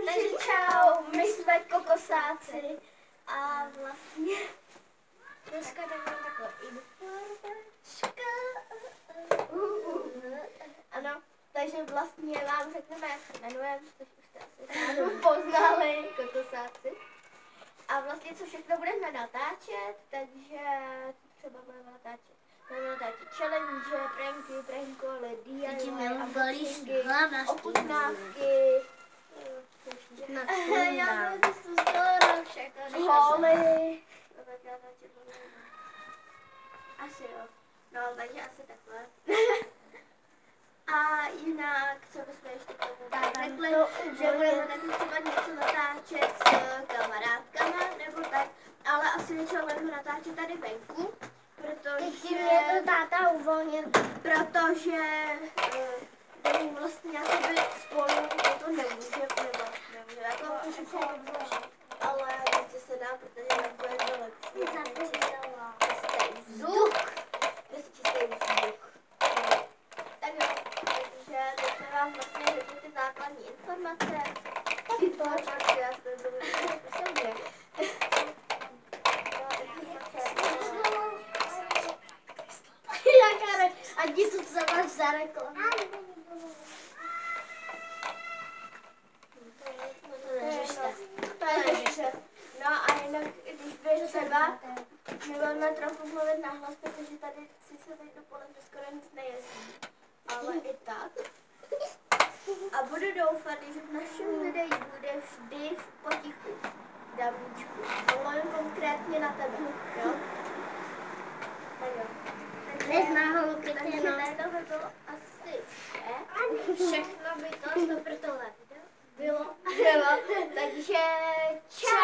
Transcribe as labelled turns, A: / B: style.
A: Takže čau, my jsme kokosáci a vlastně dneska jdeme takhle informačka. Ano, takže vlastně vám řekneme, jak se jmenujeme, což už jste asi poznali, kokosáci. A vlastně co všechno budeme natáčet, takže třeba budeme natáčet. Budeme natáčet challenge, pranky, DIY, unboxingy, ochutnávky. Já to skoro všechno. Holy. Asi jo. No, takže asi takhle. A jinak, co bychom ještě k tomu řekli, že budeme taky třeba něco natáčet s kamarádkama, nebo tak, ale asi většinou budeme natáčet tady venku, protože je to táta uvolněn, protože jdeme vlastně jakoby spolu, to nemůže, nebo nemůže, jako ale ještě se dá, protože nebude to lepší. Čistý vzduch. Čistý vzduch. Tak jo, takže teď jsme vám vlastně řekli ty základní informace. Já jsem to bude Jaká a něco co máš za reklamu. No a jinak, když by třeba, nebudeme trochu mluvit nahlas, protože tady si se teď dopoledne skoro nic nejezdí. Ale i tak. A budu doufat, že v našem videu bude vždy potichu. Davíčku. Mluvím konkrétně na tebe, jo? Tak jo. Takže to by bylo asi vše. Všechno by to 100% bylo. Takže čau!